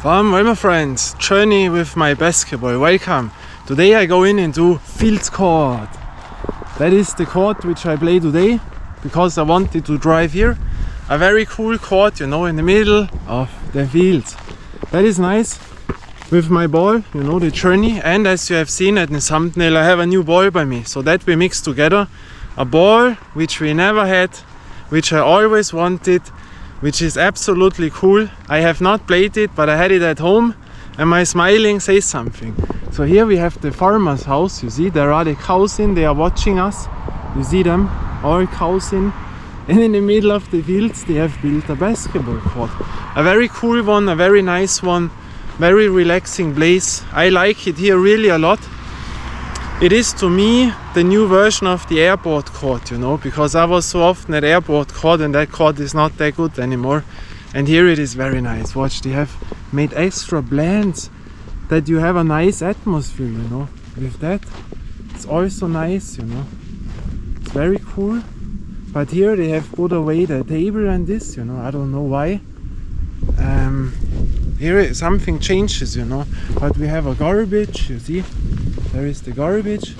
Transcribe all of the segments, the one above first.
Well my friends, journey with my basketball, welcome. Today I go in and do field court. That is the court which I play today because I wanted to drive here. A very cool court, in the middle of the field. That is nice. With my ball, the journey, and as you have seen at the thumbnail, I have a new ball by me, so that we mix together a ball which we never had, which I always wanted, which is absolutely cool. I have not played it, but I had it at home, and my smiling says something. So here we have the farmer's house. You see, there are the cows in, they are watching us. You see them, all cows in. And in the middle of the fields they have built a basketball court. A very cool one, a very nice one. Very relaxing place. I like it here really a lot. It is to me the new version of the airport court, because I was so often at airport court and that court is not that good anymore. And here it is very nice. Watch, they have made extra plants that you have a nice atmosphere, with that. It's also nice, It's very cool. But here they have put away the table and this, I don't know why. Here something changes, but we have a garbage, you see, there is the garbage,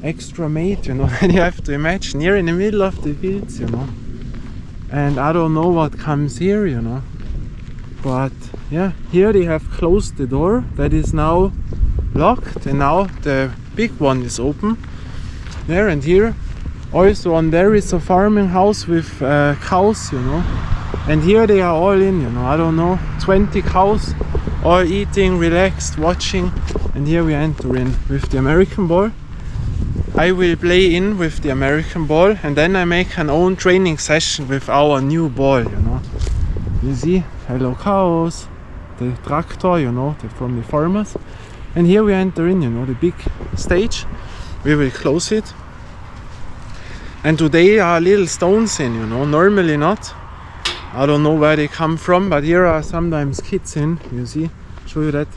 extra made, and you have to imagine here in the middle of the fields, and I don't know what comes here, but yeah, here they have closed the door that is now locked, and now the big one is open there. And here also on there is a farming house with cows, and here they are all in, I don't know, 20 cows, all eating, relaxed, watching. And here we enter in with the American ball. I will play in with the American ball, and then I make an own training session with our new ball, You see, hello cows, the tractor, from the farmers. And here we enter in, the big stage. We will close it. And today are little stones in, normally not. I don't know where they come from, but here are sometimes kids in, you see, show you that,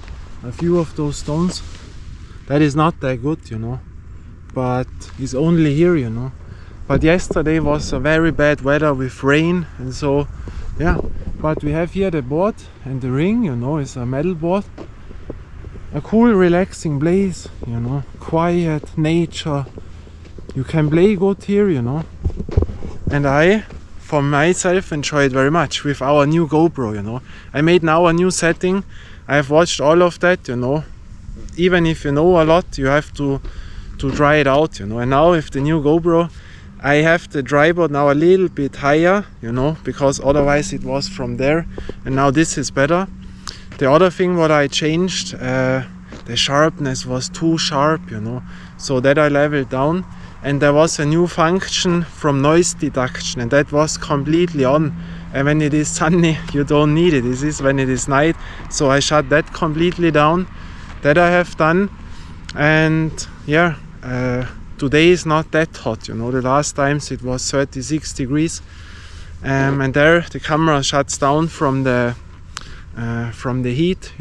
a few of those stones. That is not that good, but it's only here, But yesterday was a very bad weather with rain, and so, yeah. But we have here the board and the ring, it's a metal board. A cool, relaxing place, quiet, nature. You can play good here, And I, for myself, enjoy it very much with our new GoPro, I made now a new setting. I have watched all of that, Even if you know a lot, you have to try it out, And now with the new GoPro, I have the tripod now a little bit higher, because otherwise it was from there. And now this is better. The other thing what I changed, the sharpness was too sharp, So that I leveled down. And there was a new function from noise detection, and that was completely on. And when it is sunny, you don't need it. This is when it is night. So I shut that completely down. That I have done. And yeah, today is not that hot. The last times it was 36 degrees. And there the camera shuts down from the heat,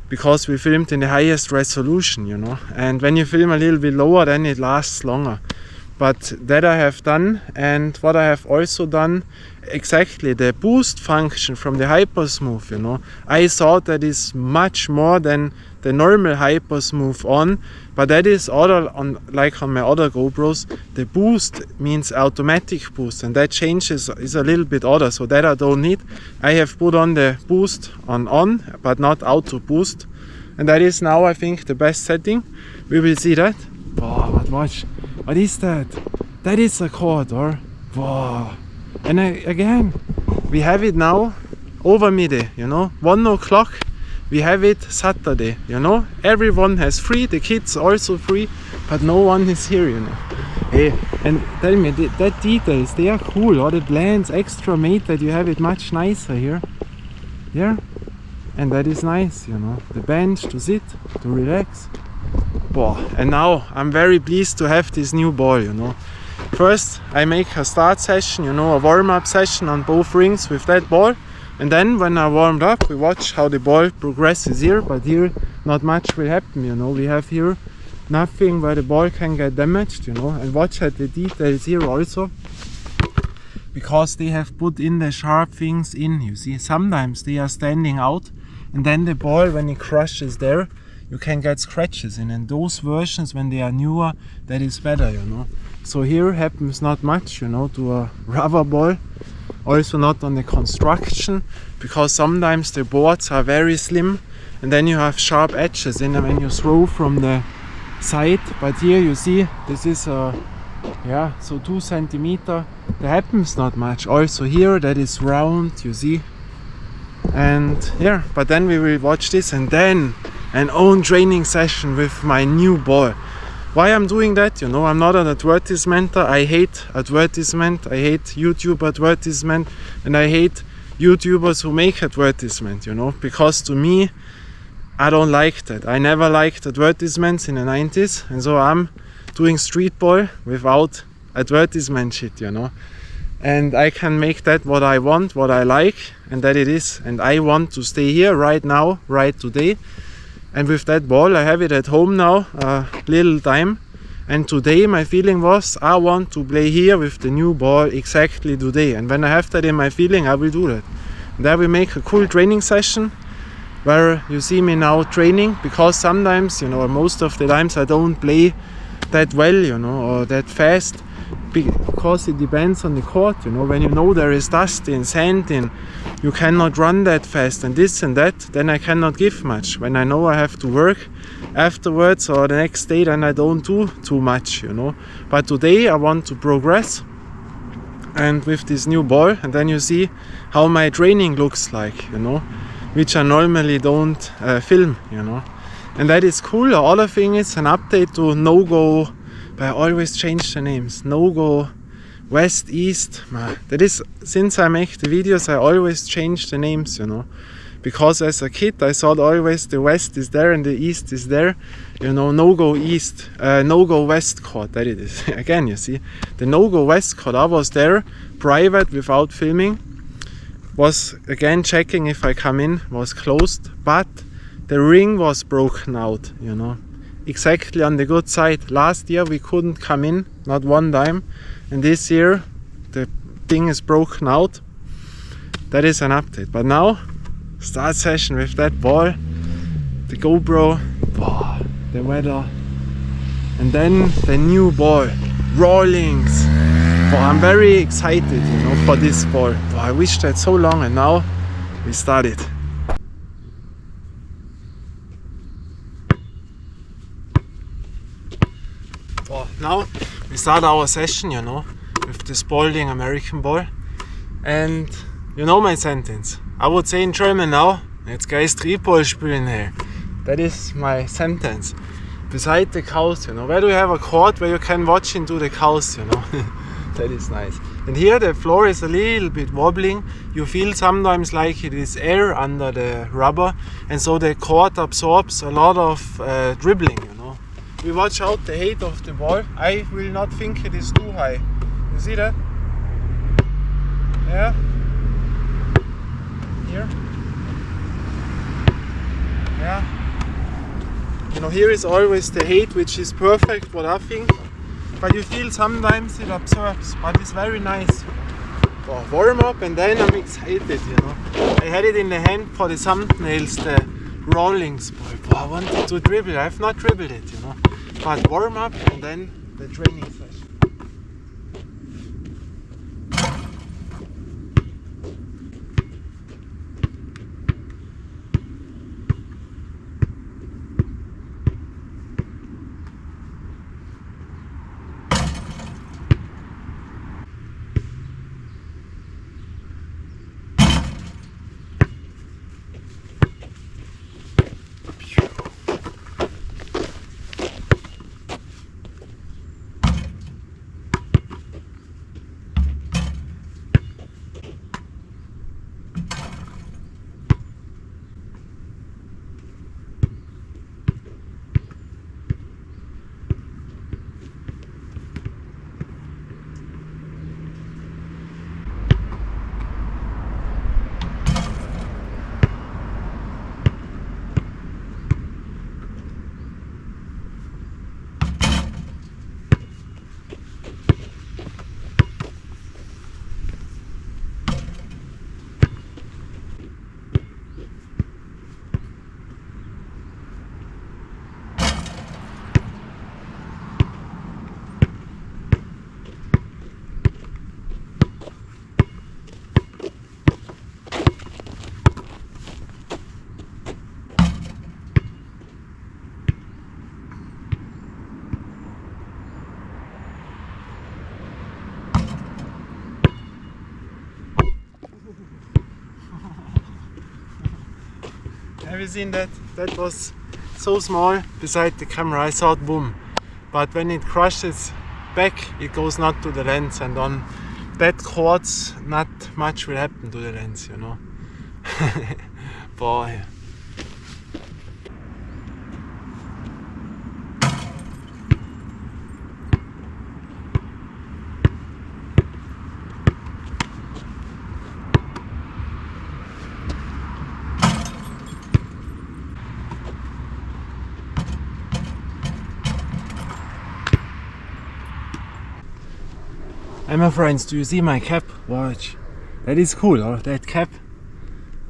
because we filmed in the highest resolution, and when you film a little bit lower, then it lasts longer. But that I have done, and what I have also done, exactly the boost function from the Hypersmooth, I thought that is much more than the normal Hypersmooth on, but that is like on my other GoPros, the boost means automatic boost, and that changes is a little bit other, so that I don't need. I have put on the boost on, but not auto boost, and that is now I think the best setting. We will see that. Oh, but watch, what is that? That is a chord, or wow. And again, we have it now over midday, 1 o'clock. We have it Saturday, Everyone has free, the kids also free, but no one is here, Hey, and tell me, that details, they are cool, all the plants extra made that you have it much nicer here. Yeah, and that is nice, the bench to sit, to relax. Boah, and now I'm very pleased to have this new ball, First, I make a start session, a warm-up session on both rings with that ball. And then when I warmed up, we watch how the ball progresses here, but here not much will happen, We have here nothing where the ball can get damaged, and watch at the details here also. because they have put in the sharp things in, you see. Sometimes they are standing out, and then the ball, when it crushes there, you can get scratches in, and those versions, when they are newer, that is better, you know. So here happens not much, you know, to a rubber ball. Also not on the construction, because sometimes the boards are very slim and then you have sharp edges in them when you throw from the side. But here you see, this is yeah, so 2 centimeter. There happens not much. Also here, that is round, you see. And yeah, but then we will watch this, and then an own training session with my new ball. Why I'm doing that, you know, I'm not an advertisementer. I hate advertisement, I hate YouTube advertisement, and I hate YouTubers who make advertisement, you know, because to me, I don't like that. I never liked advertisements in the 90s, and so I'm doing street ball without advertisement shit, you know. And I can make that what I want, what I like, and that it is. And I want to stay here right now, right today. And with that ball, I have it at home now, a little time. And today my feeling was, I want to play here with the new ball exactly today. And when I have that in my feeling, I will do that. And I will make a cool training session where you see me now training, because sometimes, you know, most of the times I don't play that well, you know, or that fast, because it depends on the court, you know. When you know there is dust in, sand in, you cannot run that fast and this and that, then I cannot give much. When I know I have to work afterwards or the next day, then I don't do too much, you know. But today I want to progress, and with this new ball, and then you see how my training looks like, you know, which I normally don't film, you know. And that is cool. The other thing is an update to No-Go, but I always change the names. No-Go West, East. That is, since I make the videos, I always change the names, you know. Because as a kid, I thought always the West is there and the East is there. You know, No-Go East, No-Go West court, that it is. Again, you see, the No-Go West court, I was there, private, without filming. Was again checking if I come in, was closed, but the ring was broken out, you know. Exactly on the good side. Last year we couldn't come in, not one time. And this year the thing is broken out. That is an update. But now, start session with that ball, the GoPro, the weather, and then the new ball, Rawlings. I'm very excited, you know, for this ball. I wished that so long, and now we started. Now we start our session, you know, with the Spalding American ball. And you know my sentence. I would say in German now, jetzt geh ich Streetball spielen, hey. That is my sentence. Beside the cows, you know, where do you have a court where you can watch into the cows, you know. That is nice. And here the floor is a little bit wobbling. You feel sometimes like it is air under the rubber, and so the court absorbs a lot of dribbling, you know. We watch out the height of the ball. I will not think it is too high. You see that? Yeah. Here. Yeah. You know, here is always the height, which is perfect, what I think. But you feel sometimes it absorbs, but it's very nice. Warm up, and then I'm excited, you know. I had it in the hand for the thumbnails, the Rawlings ball. I wanted to dribble. I have not dribbled it, you know. But warm up and then the training session. Have you seen that? That was so small beside the camera. I thought boom. But when it crushes back, it goes not to the lens, and on bad chords, not much will happen to the lens, you know. Boy. And my friends, do you see my cap? Watch. That is cool, or that cap.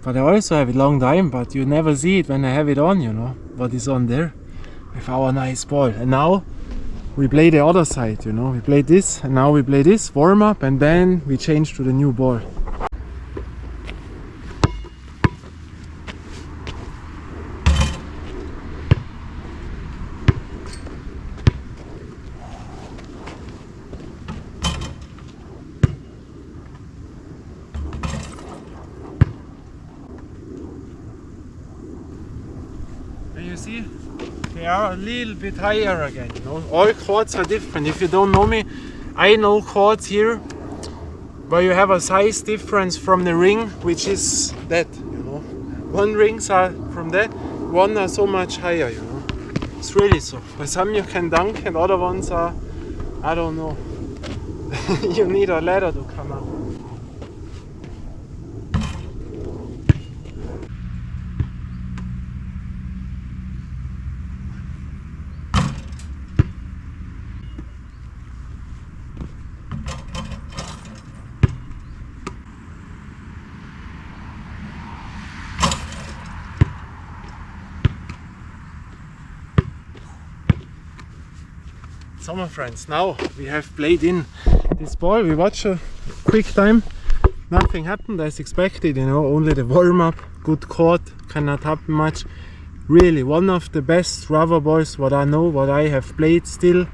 But I also have it long time, but you never see it when I have it on, you know. What is on there with our nice ball. And now we play the other side, you know. We play this, and now we play this, warm up, and then we change to the new ball. You see, they are a little bit higher again, you know. All chords are different. If you don't know me, I know chords here where you have a size difference from the ring, which is that, you know. One rings are from that, one are so much higher, you know. It's really so. By some you can dunk and other ones are, I don't know. You need a ladder to come up. So my friends, now we have played in this ball. We watch a quick time. Nothing happened as expected, you know, only the warm up, good chord, cannot happen much. Really one of the best rubber balls what I know, what I have played, still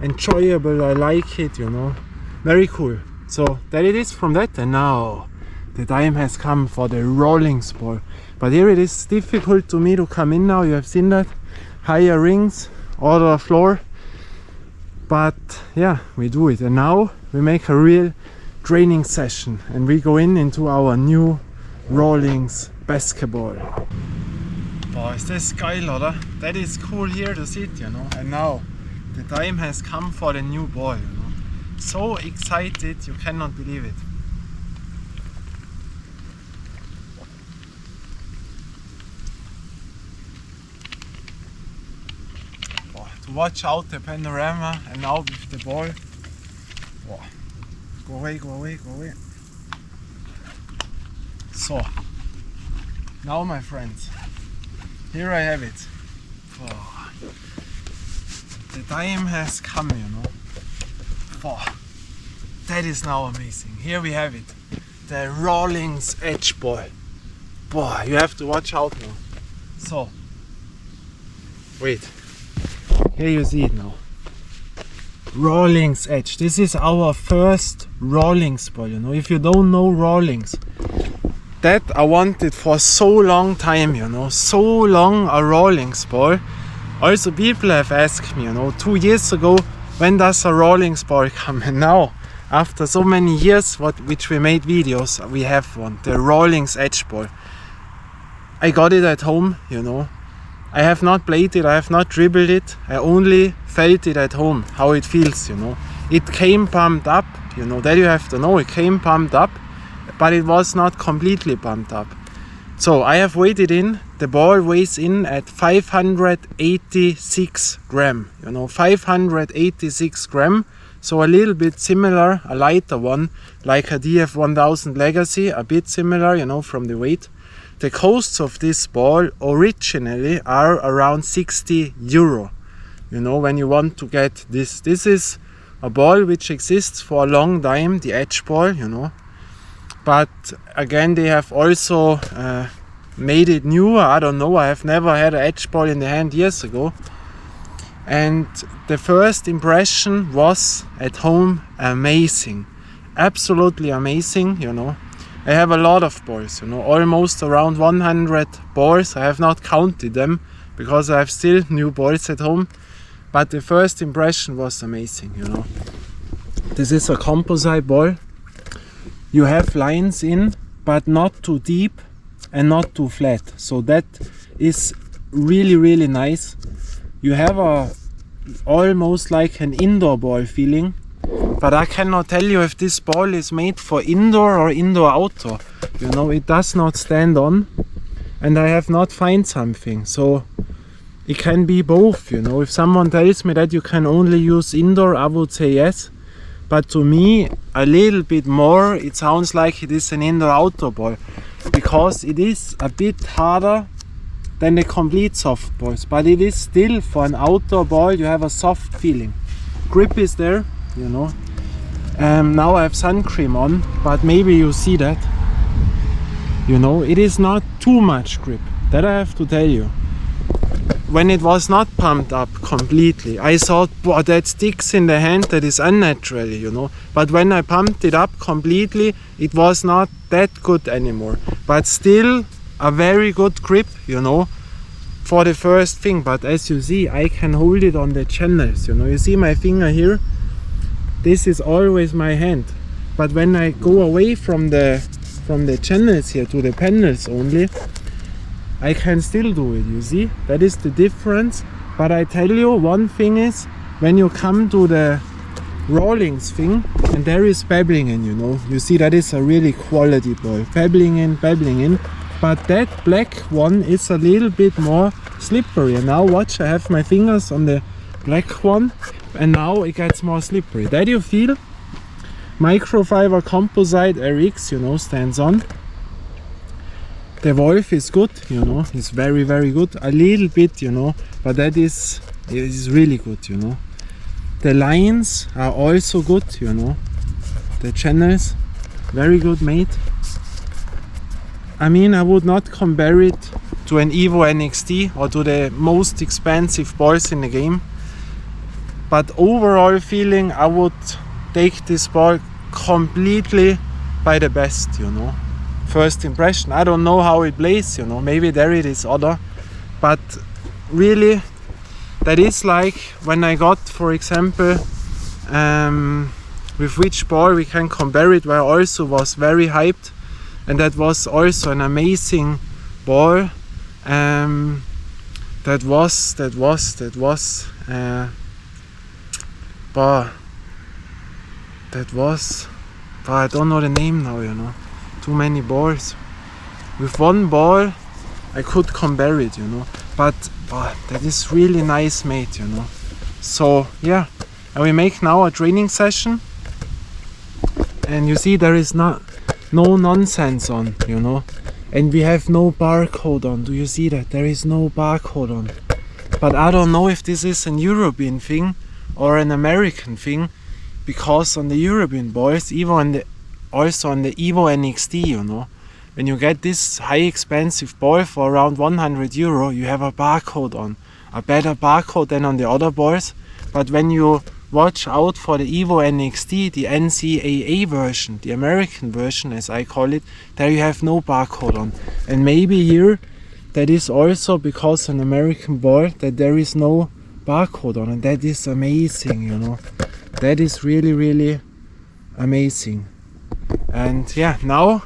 enjoyable, I like it, you know, very cool. So that it is from that, and now the time has come for the Rawlings ball. But here it is difficult to me to come in now, you have seen that, higher rings, other floor. But yeah, we do it, and now we make a real training session and we go into our new Rawlings basketball. Boah, ist das geil, oder? That is cool here to sit, you know. And now the time has come for the new ball, you know. So excited, you cannot believe it. To watch out the panorama, and now with the ball. Wow. Go away, go away, go away. So, now my friends, here I have it. Oh. The time has come, you know. Oh. That is now amazing. Here we have it. The Rawlings Edge ball. Boy, you have to watch out now. So, wait. Here you see it now. Rawlings Edge. This is our first Rawlings ball, you know. If you don't know Rawlings, that I wanted for so long time, you know. So long a Rawlings ball. Also people have asked me, you know, 2 years ago, when does a Rawlings ball come? And now, after so many years which we made videos, we have one. The Rawlings Edge ball. I got it at home, you know. I have not played it, I have not dribbled it, I only felt it at home, how it feels, you know. It came pumped up, you know, that you have to know, it came pumped up, but it was not completely pumped up. So I have weighed it in, the ball weighs in at 586 gram, you know, 586 gram, so a little bit similar, a lighter one, like a DF1000 Legacy, a bit similar, you know, from the weight. The costs of this ball originally are around 60 euro. You know, when you want to get this. This is a ball which exists for a long time, the Edge ball, you know. But again, they have also made it newer. I don't know, I have never had an Edge ball in the hand years ago. And the first impression was at home amazing. Absolutely amazing, you know. I have a lot of balls, you know, almost around 100 balls. I have not counted them because I have still new balls at home. But the first impression was amazing, you know. This is a composite ball. You have lines in, but not too deep and not too flat. So that is really, really nice. You have a almost like an indoor ball feeling. But I cannot tell you if this ball is made for indoor or indoor-outdoor. You know, it does not stand on, and I have not found something. So it can be both, you know. If someone tells me that you can only use indoor, I would say yes. But to me, a little bit more, it sounds like it is an indoor-outdoor ball, because it is a bit harder than the complete soft balls. But it is still, for an outdoor ball, you have a soft feeling. Grip is there, you know. Now I have sun cream on, but maybe you see that. You know, it is not too much grip, that I have to tell you. When it was not pumped up completely, I thought, boah, that sticks in the hand, that is unnatural, you know. But when I pumped it up completely, it was not that good anymore. But still a very good grip, you know, for the first thing. But as you see, I can hold it on the channels, you know. You see my finger here? This is always my hand. But when I go away from the channels here to the panels only, I can still do it, you see? That is the difference. But I tell you, one thing is, when you come to the rollings thing, and there is babbling in, you know, you see that is a really quality ball. Babbling in. But that black one is a little bit more slippery. And now watch, I have my fingers on the black one, and now it gets more slippery. That you feel? Microfiber composite RX, you know, stands on. The valve is good, you know, it's very, very good. A little bit, you know, but that is really good, you know. The lines are also good, you know. The channels, very good made. I mean, I would not compare it to an Evo NXT or to the most expensive balls in the game. But overall feeling, I would take this ball completely by the best, you know. First impression, I don't know how it plays, you know, maybe there it is other, but really that is like when I got, for example, with which ball we can compare it, where I also was very hyped, and that was also an amazing ball. That was I don't know the name now, you know. Too many balls. With one ball I could compare it, you know. But that is really nice made, you know. So yeah, and we make now a training session, and you see there is no nonsense on, you know. And we have no barcode on. Do you see that? There is no barcode on. But I don't know if this is an European thing or an American thing, because on the European balls, also on the Evo NXT, you know, when you get this high expensive ball for around 100 euro, you have a barcode on, a better barcode than on the other balls. But when you watch out for the Evo NXT, the NCAA version, the American version as I call it, there you have no barcode on. And maybe here that is also because an American ball that there is no barcode on, and that is amazing, you know. That is really, really amazing. And yeah, now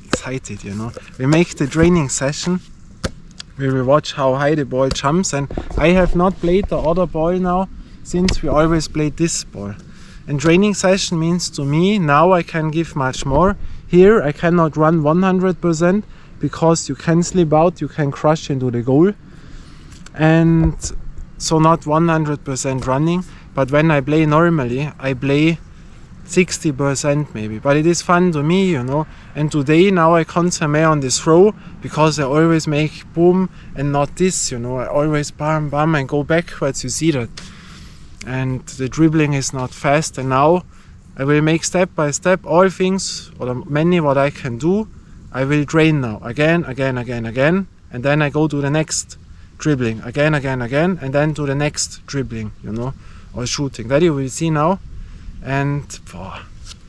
excited, you know. We make the training session. We will watch how high the ball jumps, and I have not played the other ball now since we always played this ball. And training session means to me now I can give much more. Here I cannot run 100% because you can slip out, you can crush into the goal, and so not 100% running. But when I play normally, I play 60% maybe, but it is fun to me, you know. And today now I concentrate on this throw, because I always make boom and not this, you know. I always bam bam and go backwards, you see that. And the dribbling is not fast, and now I will make step by step all things, or many what I can do. I will train now again, and then I go to the next dribbling again, and then to the next dribbling, you know, or shooting. That you will see now. And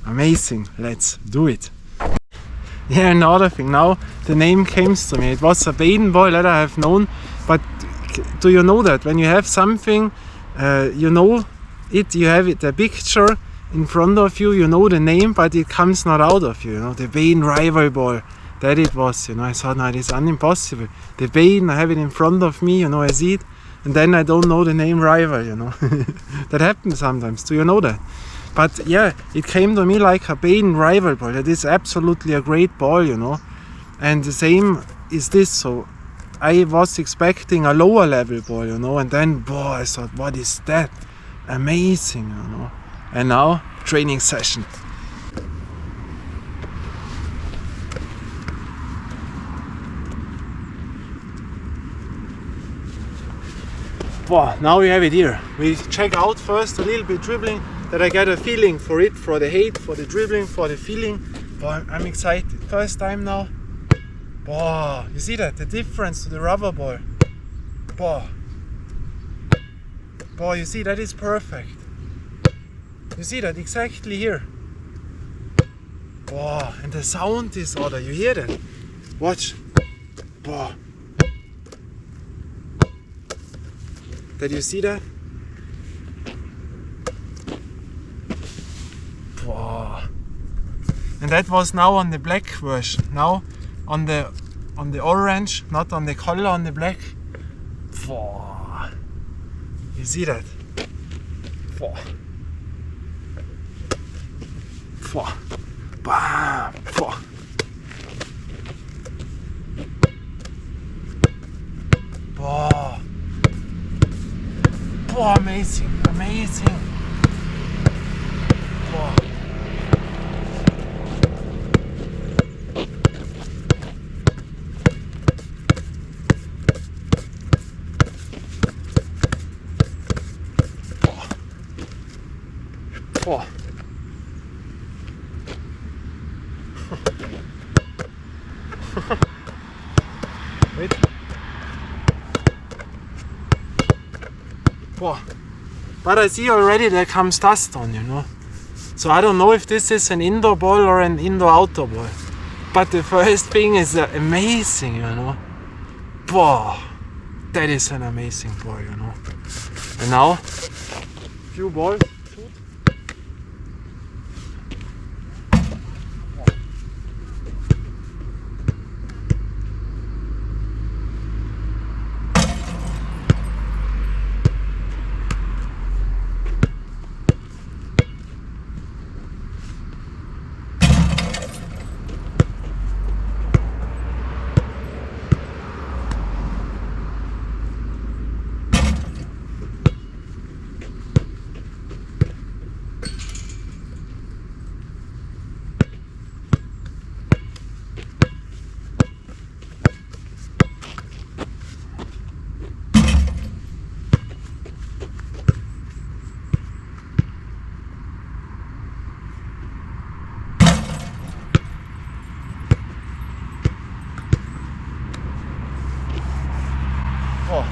amazing, let's do it. Yeah, another thing. Now the name came to me. It was a Baden ball that I have known. But do you know that when you have something, you know it, you have it, a picture in front of you, you know the name, but it comes not out of you. You know, the Baden rival ball. That it was. You know, I thought, no, it's impossible. The Baden, I have it in front of me. You know, I see it, and then I don't know the name rival. You know, that happens sometimes. Do you know that? But yeah, it came to me like a Baden rival ball. That is absolutely a great ball, you know. And the same is this. So I was expecting a lower level ball, you know. And then, boy, I thought, what is that? Amazing, you know. And now, training session. Wow, now we have it here. We check out first a little bit dribbling, that I get a feeling for it, for the height, for the dribbling, for the feeling. Boy, I'm excited. First time now. Boy, you see that? The difference to the rubber ball. Boy. Boy, you see that is perfect. You see that exactly here. Boy, and the sound is other. You hear that? Watch. Boy. Did you see that? Wow. And that was now on the black version. Now on the orange, not on the color, on the black. Wow. You see that? Wow. Wow. Bam. Wow. Wow. Oh, amazing, amazing. Wow. Wow. Wait. Wow. But I see already there comes dust on, you know. So I don't know if this is an indoor ball or an indoor-outdoor ball. But the first thing is amazing, you know. Wow. That is an amazing ball, you know. And now, few balls.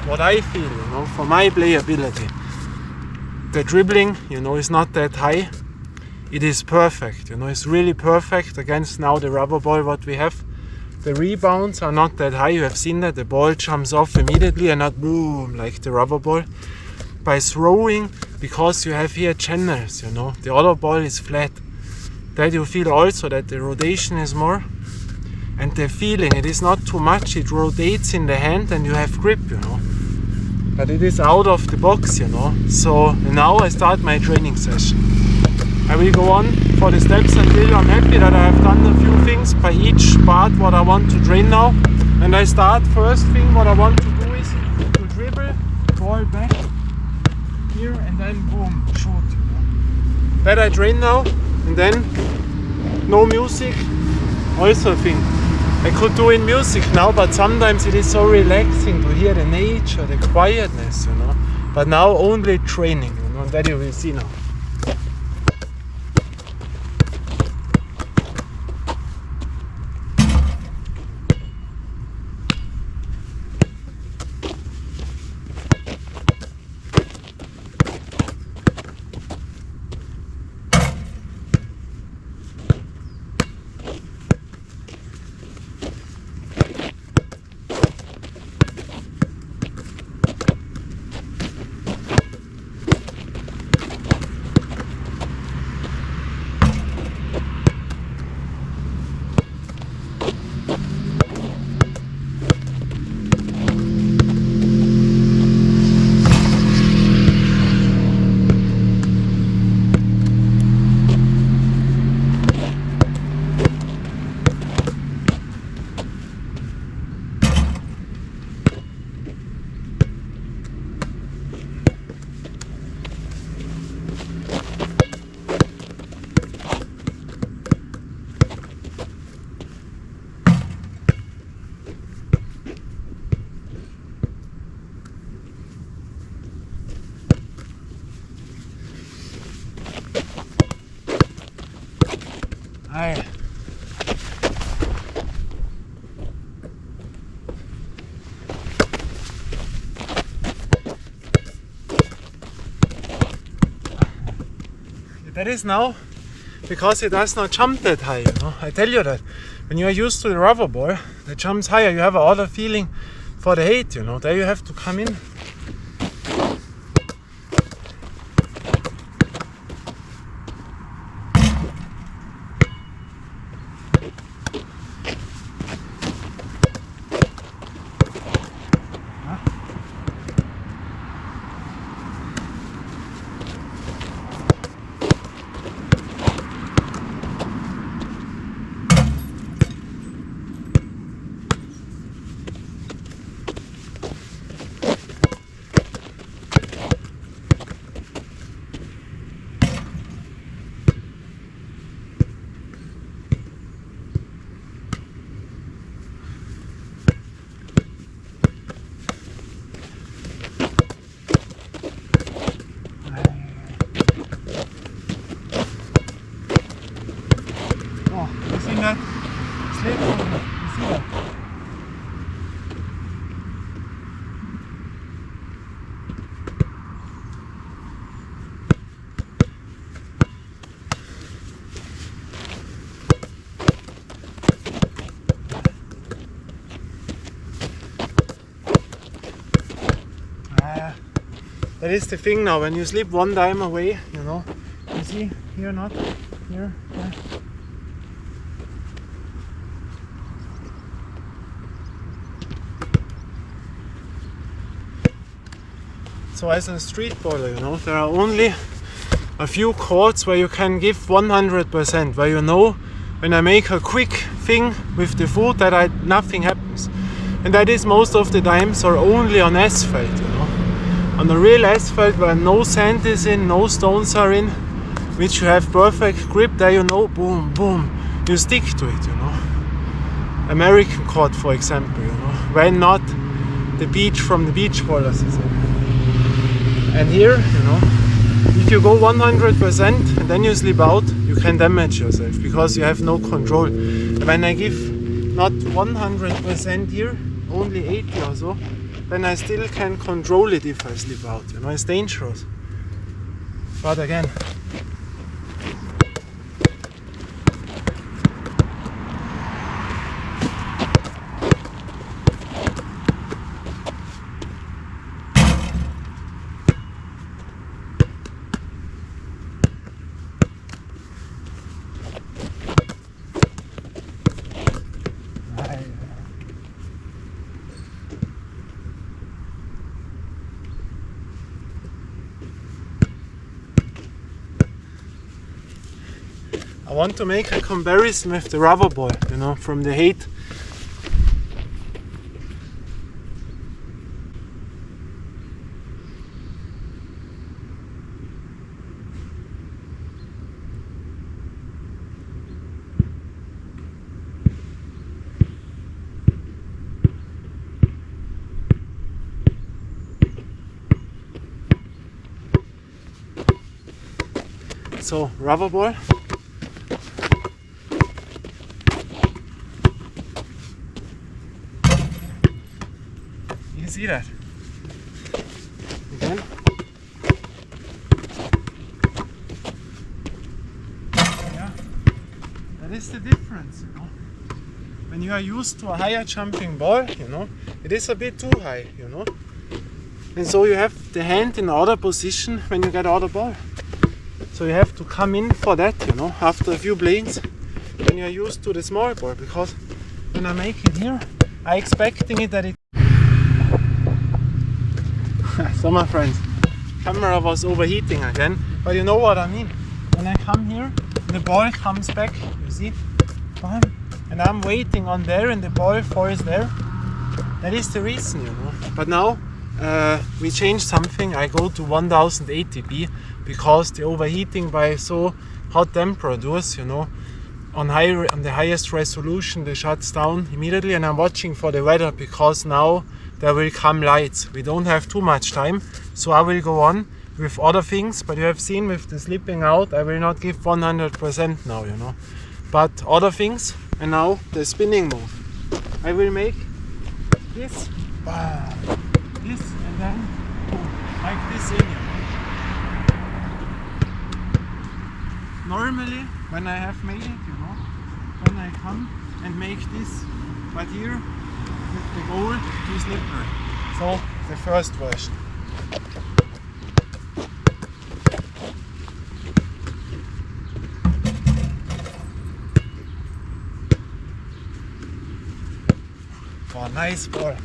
What I feel, you know, for my playability, the dribbling, you know, is not that high. It is perfect, you know, it's really perfect against now the rubber ball what we have. The rebounds are not that high, you have seen that, the ball jumps off immediately and not boom like the rubber ball. By throwing, because you have here channels, you know, the other ball is flat. That you feel also that the rotation is more. And the feeling, it is not too much, it rotates in the hand and you have grip, you know. But it is out of the box, you know. So now I start my training session. I will go on for the steps until I'm happy that I have done a few things by each part what I want to train now. And I start, first thing what I want to do is to dribble, ball back here and then boom, shoot. You know. That I train now and then no music, also a thing. I could do in music now, but sometimes it is so relaxing to hear the nature, the quietness, you know. But now only training, you know, that you will see now. Aye. That is now because it does not jump that high, you know. I tell you that when you are used to the rubber ball that jumps higher, you have a other feeling for the height, you know. There you have to come in. That slip, you see that? That is the thing now, when you slip one dime away, you know, you see, here not, here, yeah. So as a street baller, you know, there are only a few chords where you can give 100%, where you know when I make a quick thing with the foot that nothing happens. And that is most of the times are only on asphalt, you know. On a real asphalt where no sand is in, no stones are in, which you have perfect grip, there you know, boom, boom, you stick to it, you know. American chord, for example, you know, when not the beach from the beach ballers is in. And here, you know, if you go 100% and then you slip out, you can damage yourself because you have no control. When I give not 100% here, only 80 or so, then I still can control it if I slip out, you know, it's dangerous. But again, I want to make a comparison with the rubber ball, you know, from the height. So, rubber ball. You see that? Again. Yeah, that is the difference, you know. When you are used to a higher jumping ball, you know, it is a bit too high, you know. And so you have the hand in the other position when you get out of the ball. So you have to come in for that, you know, after a few planes when you are used to the small ball, because when I make it here, I'm expecting it that it... So my friends, camera was overheating again, but you know what I mean. When I come here, the ball comes back, you see, bam, and I'm waiting on there and the ball falls there. That is the reason, you know. But now we changed something. I go to 1080p because the overheating by so hot temperatures, you know, on the highest resolution, they shuts down immediately. And I'm watching for the weather because now there will come lights. We don't have too much time, so I will go on with other things. But you have seen with the slipping out, I will not give 100% now, you know. but other things. And now the spinning move. I will make this, this, and then like this in here. Normally, when I have made it, you know, when I come and make this, but here with the goal to slippery. So the first version. Oh, nice ball.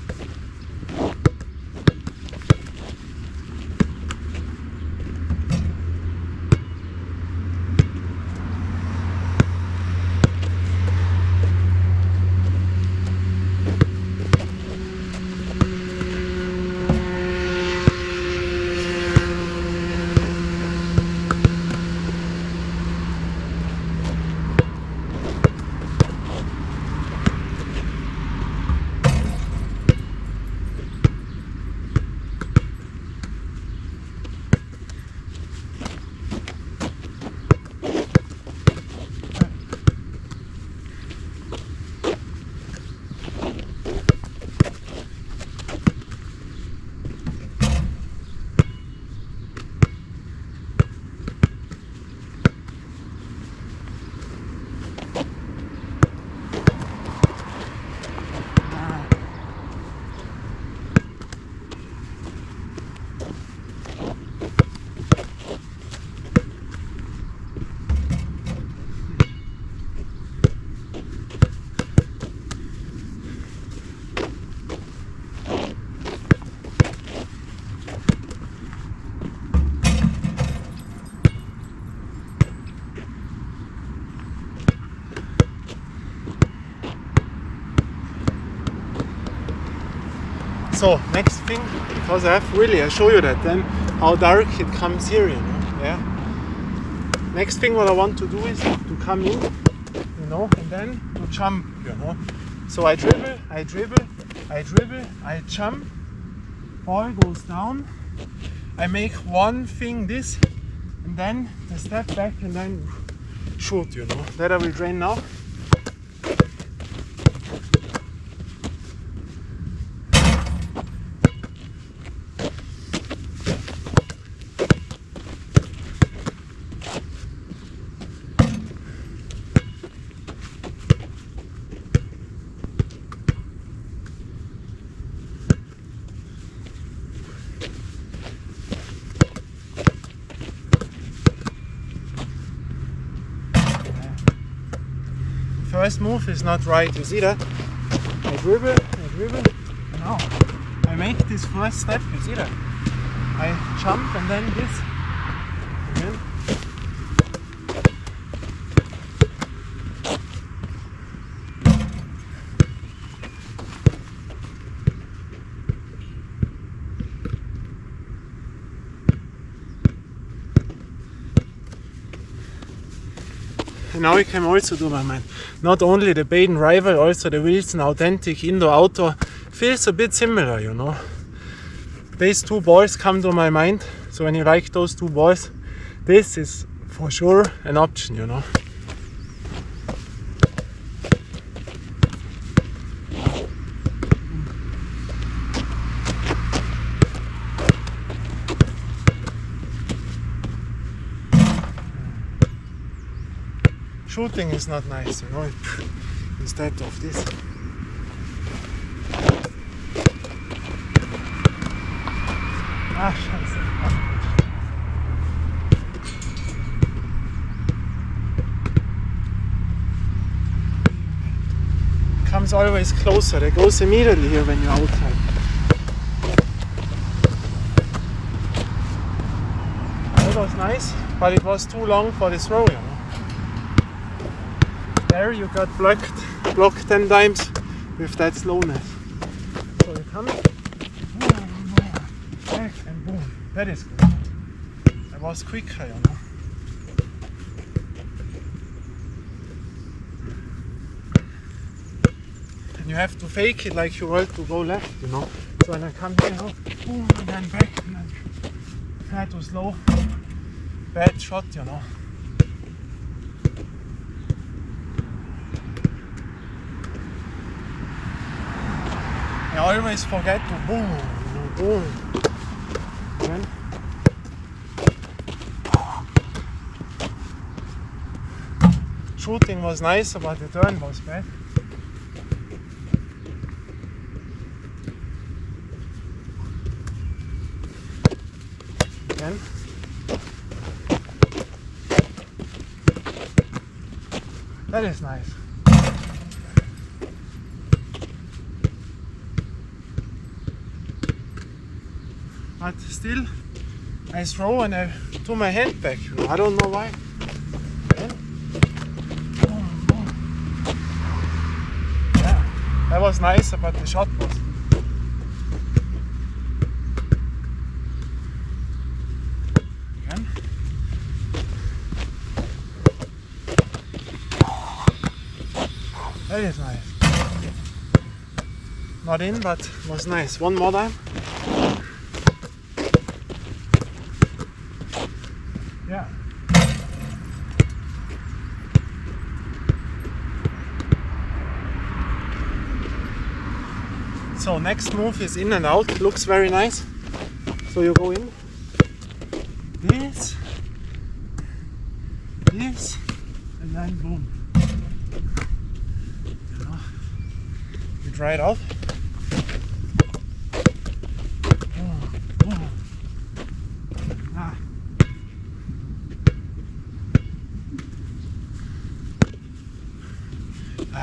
So next thing, because I show you that then how dark it comes here, you know. Yeah. Next thing what I want to do is to come in, you know, and then to jump, you know. So I dribble, I jump, ball goes down, I make one thing this, and then the step back and then shoot, you know. That I will train now. First move is not right, you see that? I dribble, now I make this first step, you see that? I jump and then this, again. And now I can also do my mind. Not only the Baden Rival, also the Wilson Authentic Indoor-Outdoor feels a bit similar, you know. These two balls come to my mind, so when you like those two balls, this is for sure an option, you know. Shooting is not nice, you know, instead of this. Ah, scheiße. Comes always closer, it goes immediately here when you're outside. That was nice, but it was too long for this throw, you know. There you got blocked 10 times with that slowness. So you come, back and boom. That is good. That was quicker, you know. And you have to fake it like you want to go left, you know. So when I come here, boom, and then back, and then try to slow. Bad shot, you know. always forget to boom, boom. Again. Shooting was nice, but the turn was bad. Again. That is nice. But still, I throw and I do my hand back. I don't know why. Again. Yeah, that was nice, but the shot was. Again. That is nice. Not in, but was nice. One more time. Yeah. So next move is in and out. Looks very nice. So you go in. This, and then boom. You try it out.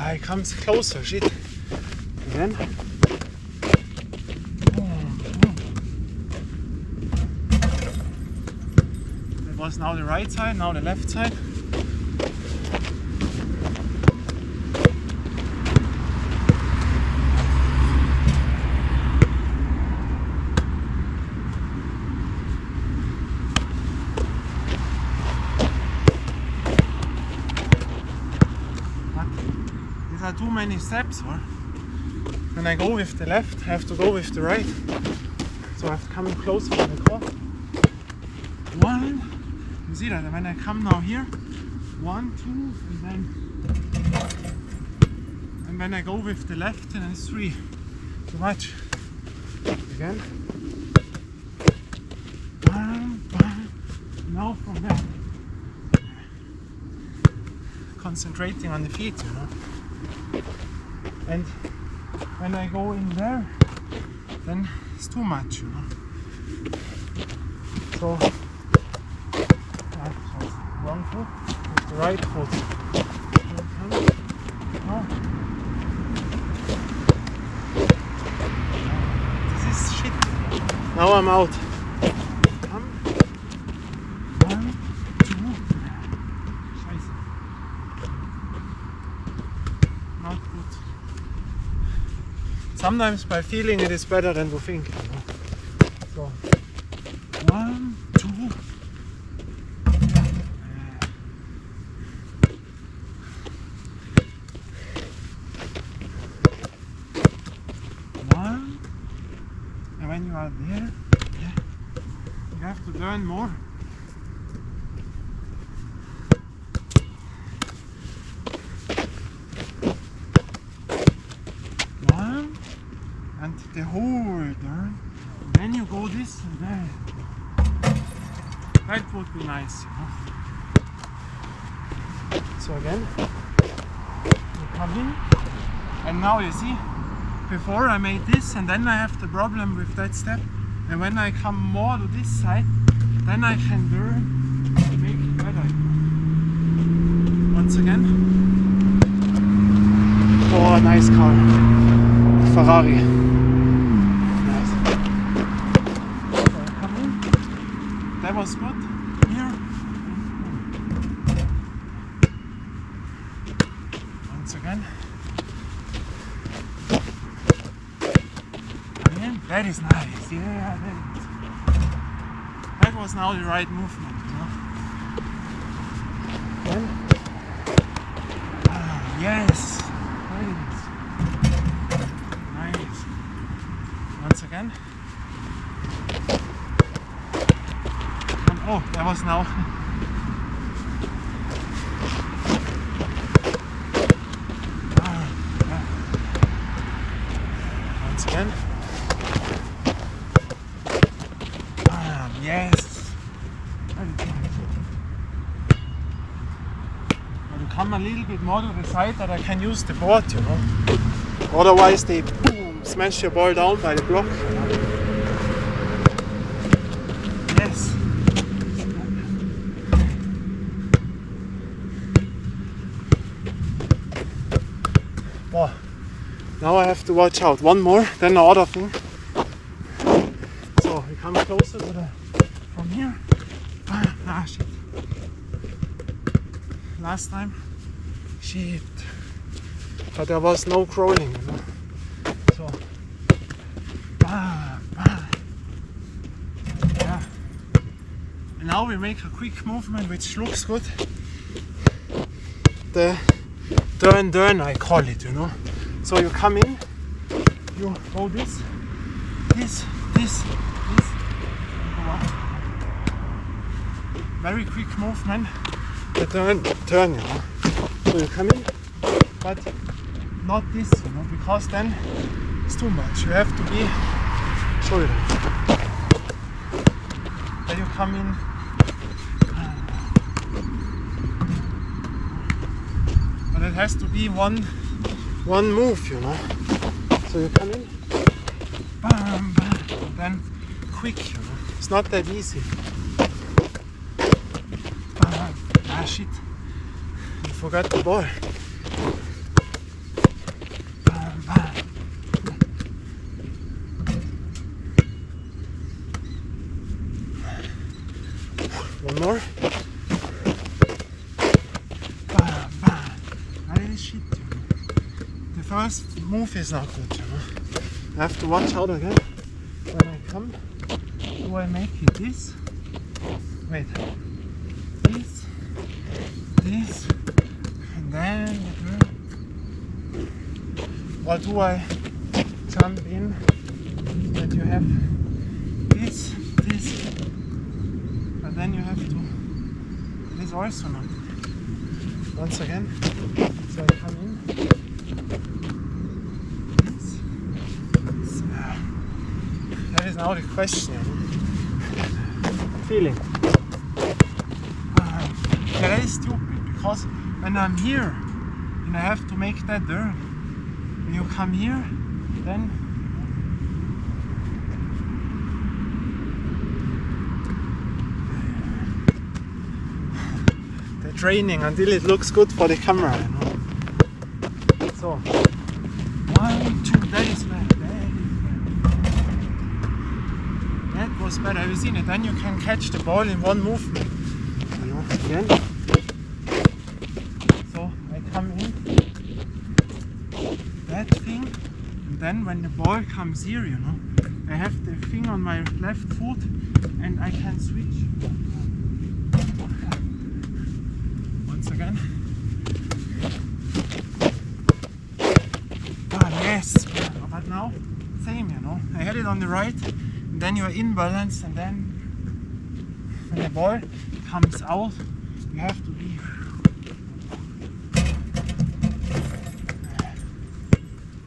It comes closer, shit. Again. That was now the right side, now the left side. Too many steps, or when I go with the left, I have to go with the right. So I have to come closer to the core. One, you see that when I come now here, 1, 2, and when I go with the left, then it's 3. Too much. Again. Now from there. Concentrating on the feet, you know. And when I go in there, then it's too much, you know. So, wrong foot with the right foot. This is shit. Now I'm out. Sometimes by feeling it is better than to think. So, 1, 2. One. And when you are there, you have to learn more. And the whole turn, then you go this and there. That would be nice, you know. So again, you come in, and now you see, before I made this, and then I have the problem with that step, and when I come more to this side, then I can learn to make it better. Once again, oh, a nice car, Ferrari. That was good here. Once again. Again. That is nice. Yeah, that was now the right movement, you know. Then, yes. Nice. Once again. Oh, that was now. Once again. come a little bit more to the side that I can use the board, you know. Otherwise they boom, smash your ball down by the block. You know? Yes. Oh, now I have to watch out. One more, then the other thing. So we come closer to the from here. Ah shit. Last time, shit. But there was no crawling, you know. So, yeah. And now we make a quick movement which looks good. The turn, I call it, you know. So you come in, you go this. Very quick movement. The turn, you know. So you come in, but not this, you know, because then it's too much. You have to be, show you that. Then you come in, but it has to be one move, you know. So you come in, bam, bam, and then quick, you know. It's not that easy. Ah shit, I forgot the ball. One more. That is shit, you know. The first move is not good, you know. I have to watch out again. When I come, do I make it this? Wait. This, and then or do I jump in that you have this, but then you have to this also not. Once again, so I come in. That is now the question. Feeling. That is stupid. Because when I'm here and I have to make that turn, when you come here, then the training until it looks good for the camera, you know. So 1, 2, that is bad. That was bad. Have you seen it? Then you can catch the ball in one movement. You know, again. Come in, that thing, and then when the ball comes here, you know, I have the thing on my left foot and I can switch. Once again. Yes, but now, same, you know, I had it on the right, and then you are in balance, and then when the ball comes out, you have to be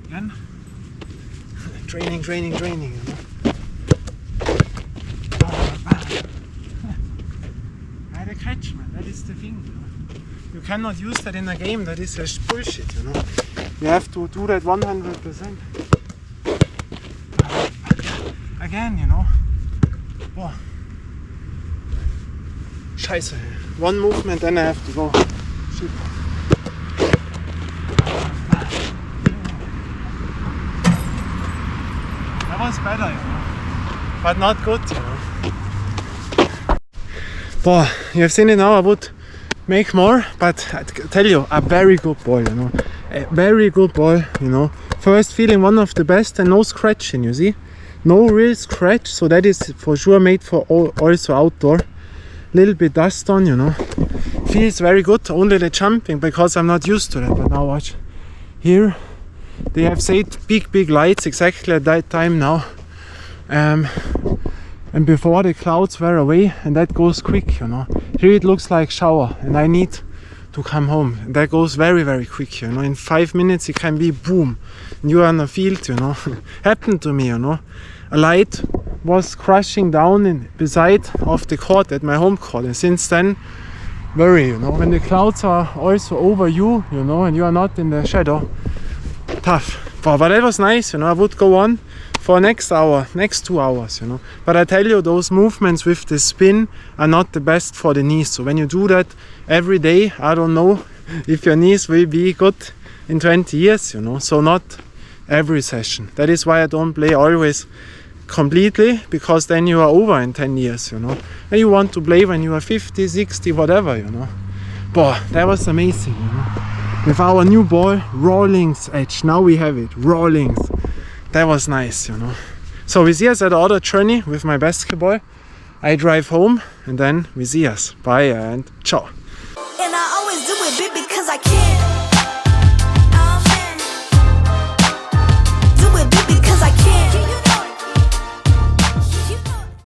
again. Training, you know. I had a catch, man. That is the thing, you know. You cannot use that in a game. That is just bullshit, you know. You have to do that 100%. Again, you know. Boah. Scheiße. One movement, then I have to go. Shit. Was better, you know, but not good, you know. Boah, you have seen it now. I would make more, but I tell you, a very good ball, you know, a very good ball, you know. First feeling one of the best, and no scratching, you see, no real scratch, so that is for sure made for also outdoor. Little bit dust on, you know. Feels very good. Only the jumping, because I'm not used to that. But now watch here. They have said big lights exactly at that time now, and before the clouds were away, and that goes quick, you know. Here it looks like shower, and I need to come home, and that goes very quick, you know. In 5 minutes it can be boom, and you are on a field, you know. Happened to me, you know. A light was crashing down beside of the court at my home court, and since then worry, you know, when the clouds are also over you, you know, and you are not in the shadow. Tough. But that was nice, you know. I would go on for next hour, next 2 hours, you know. But I tell you, those movements with the spin are not the best for the knees. So when you do that every day, I don't know if your knees will be good in 20 years, you know. So not every session. That is why I don't play always completely, because then you are over in 10 years, you know. And you want to play when you are 50, 60, whatever, you know. But that was amazing, you know. With our new ball, Rawlings Edge. Now we have it, Rawlings. That was nice, you know. So we see us at the other journey with my basketball. I drive home and then we see us. Bye and ciao. And I always do it big because I can.